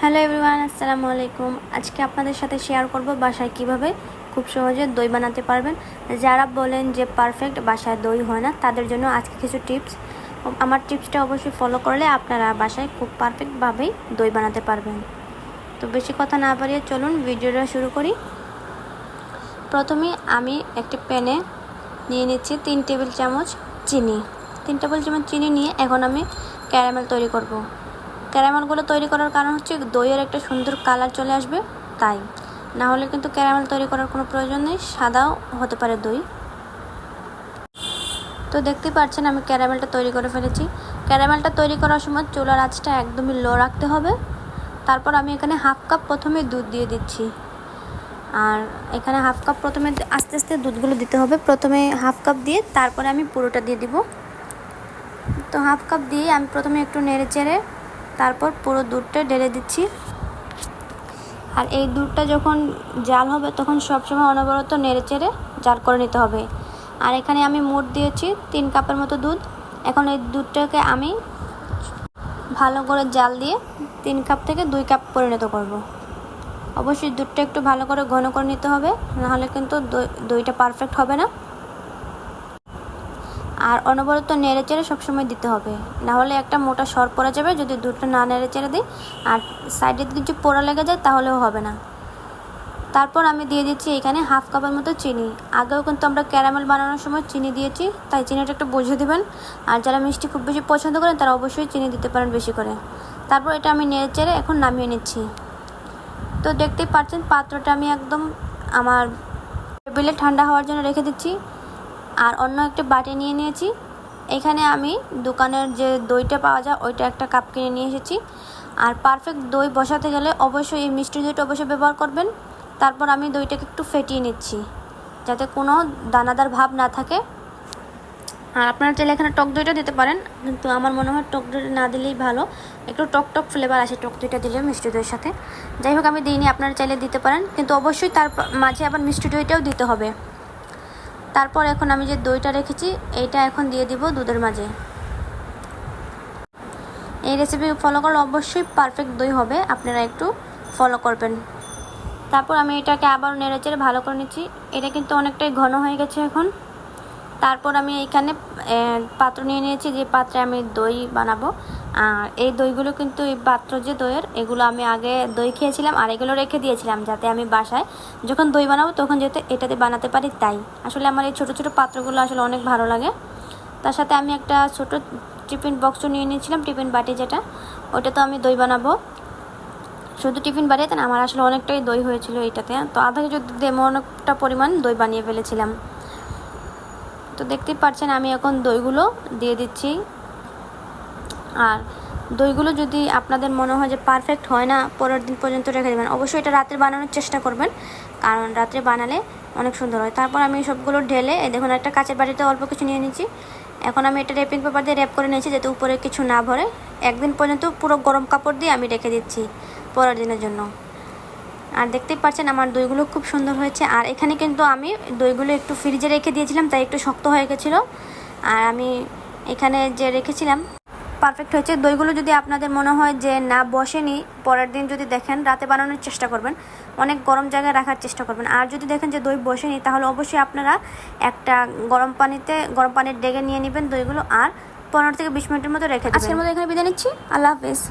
Hello everyone, আসসালামু আলাইকুম। আজকে আপনাদের সাথে শেয়ার করব বাসায় কিভাবে খুব সহজে দই বানাতে পারবেন। যারা বলেন যে পারফেক্ট বাসায় দই হয় না, তাদের জন্য আজকে কিছু টিপস। আমার টিপসটা অবশ্যই ফলো করলে আপনারা বাসায় খুব পারফেক্টভাবেই দই বানাতে পারবেন। তো বেশি কথা না বাড়িয়ে চলুন ভিডিওটা শুরু করি। প্রথমে আমি একটি প্যানে নিয়ে নিচ্ছি 3 টেবিল চামচ চিনি। 3 টেবিল চামচ চিনি নিয়ে এখন আমি ক্যারামেল তৈরি করব। ক্যারামেলগুলো তৈরি করার কারণ হচ্ছে দইয়ের একটা সুন্দর কালার চলে আসবে, তাই না হলে কিন্তু ক্যারামেল তৈরি করার কোনো প্রয়োজন নেই, সাদাও হতে পারে দই। তো দেখতে পাচ্ছেন আমি ক্যারামেলটা তৈরি করে ফেলেছি। ক্যারামেলটা তৈরি করার সময় চুলার আঁচটা একদমই লো রাখতে হবে। তারপর আমি এখানে হাফ কাপ প্রথমে দুধ দিয়ে দিচ্ছি। আর এখানে হাফ কাপ প্রথমে আস্তে আস্তে দুধগুলো দিতে হবে। প্রথমে হাফ কাপ দিয়ে তারপরে আমি পুরোটা দিয়ে দিব। তো হাফ কাপ দিয়ে আমি প্রথমে একটু নেড়ে চেড়ে তারপর পুরো দুধটা ঢেলে দিচ্ছি। আর এই দুধটা যখন জাল হবে তখন সবসময় অনবরত নেড়ে চেড়ে জাল করে নিতে হবে। আর এখানে আমি মোট দিয়েছি 3 কাপের মতো দুধ। এখন এই দুধটাকে আমি ভালো করে জাল দিয়ে 3 কাপ থেকে 2 কাপ পরিণত করব। অবশ্যই দুধটা একটু ভালো করে ঘন করে নিতে হবে, নাহলে কিন্তু দইটা পারফেক্ট হবে না। আর অনবরত নেড়ে চেড়ে সবসময় দিতে হবে, নাহলে একটা মোটা সর পড়ে যাবে যদি দুধটা না নেড়ে চেড়ে দিই। আর সাইডে কিছু পোড়া লেগে যায় তাহলেও হবে না। তারপর আমি দিয়ে দিচ্ছি এখানে হাফ কাপের মতো চিনি। আগেও কিন্তু আমরা ক্যারামেল বানানোর সময় চিনি দিয়েছি, তাই চিনিটা একটু বুঝে দেবেন। আর যারা মিষ্টি খুব বেশি পছন্দ করেন তারা অবশ্যই চিনি দিতে পারেন বেশি করে। তারপর এটা আমি নেড়ে চেড়ে এখন নামিয়ে নিচ্ছি। তো দেখতেই পাচ্ছেন পাত্রটা আমি একদম আমার টেবিলে ঠান্ডা হওয়ার জন্য রেখে দিচ্ছি। আর অন্য একটা বাটি নিয়ে নিয়েছি। এখানে আমি দোকানের যে দইটা পাওয়া যায় ওইটা একটা কাপ কিনে নিয়ে এসেছি। আর পারফেক্ট দই বসাতে গেলে অবশ্যই এই মিষ্টি দইটা অবশ্যই ব্যবহার করবেন। তারপর আমি দইটাকে একটু ফেটিয়ে নিচ্ছি যাতে কোনো দানাদার ভাব না থাকে। আর আপনারা চাইলে এখানে টক দইটা দিতে পারেন, কিন্তু আমার মনে হয় টক দইটা না দিলেই ভালো। একটু টক টক ফ্লেভার আসে টক দইটা দিলে মিষ্টি দইয়ের সাথে। যাই হোক আমি দিইনি, আপনারা চাইলে দিতে পারেন, কিন্তু অবশ্যই তার মাঝে আবার মিষ্টি দইটাও দিতে হবে। তারপর এখন আমি যে দইটা রেখেছি এইটা এখন দিয়ে দিব দুধের মাঝে। এই রেসিপি ফলো করলে অবশ্যই পারফেক্ট দই হবে, আপনারা একটু ফলো করবেন। তারপর আমি এটাকে আবার নেড়েচেড়ে ভালো করে নিচ্ছি। এটা কিন্তু অনেকটাই ঘন হয়ে গেছে এখন। তারপর আমি এইখানে পাত্র নিয়ে নিয়েছি, যে পাত্রে আমি দই বানাবো। আর এই দইগুলো কিন্তু এই পাত্র যে দইয়ের, এগুলো আমি আগে দই খেয়েছিলাম আর এগুলো রেখে দিয়েছিলাম যাতে আমি বাসায় যখন দই বানাবো তখন যাতে এটাতে বানাতে পারি। তাই আসলে আমার এই ছোটো ছোটো পাত্রগুলো আসলে অনেক ভালো লাগে। তার সাথে আমি একটা ছোটো টিফিন বক্সও নিয়ে নিয়েছিলাম, টিফিন বাটি যেটা, ওটা তো আমি দই বানাবো। শুধু টিফিন বাটিতে না, আমার আসলে অনেকটাই দই হয়েছিল এইটাতে। তো আধা কেজি দিয়ে অনেকটা পরিমাণ দই বানিয়ে ফেলেছিলাম। তো দেখতেই পাচ্ছেন আমি এখন দইগুলো দিয়ে দিচ্ছি। আর দইগুলো যদি আপনাদের মনে হয় যে পারফেক্ট হয় না, পরের দিন পর্যন্ত রেখে দেবেন। অবশ্যই এটা রাত্রে বানানোর চেষ্টা করবেন, কারণ রাত্রে বানালে অনেক সুন্দর হয়। তারপর আমি সবগুলো ঢেলে দেখুন একটা কাঁচের বাটিতে অল্প কিছু নিয়ে নিচ্ছি। এখন আমি এটা র্যাপিং পেপার দিয়ে র্যাপ করে নিয়েছি যাতে উপরে কিছু না ভরে। একদিন পর্যন্ত পুরো গরম কাপড় দিয়ে আমি রেখে দিচ্ছি পরের দিনের জন্য। আর দেখতেই পাচ্ছেন আমার দইগুলো খুব সুন্দর হয়েছে। আর এখানে কিন্তু আমি দইগুলো একটু ফ্রিজে রেখে দিয়েছিলাম, তাই একটু শক্ত হয়ে গেছিলো। আর আমি এখানে যে রেখেছিলাম পারফেক্ট হয়েছে। দইগুলো যদি আপনাদের মনে হয় যে না বসেনি, পরের দিন যদি দেখেন রাতে বানানোর চেষ্টা করবেন, অনেক গরম জায়গায় রাখার চেষ্টা করবেন। আর যদি দেখেন যে দই বসেনি, তাহলে অবশ্যই আপনারা একটা গরম পানির ডেগে নিয়ে নেবেন দইগুলো, আর 15 থেকে 20 মিনিটের মতো রেখে দেবেন। আজকের মতো এখানে বিদায় নিচ্ছি। আল্লাহ হাফেজ।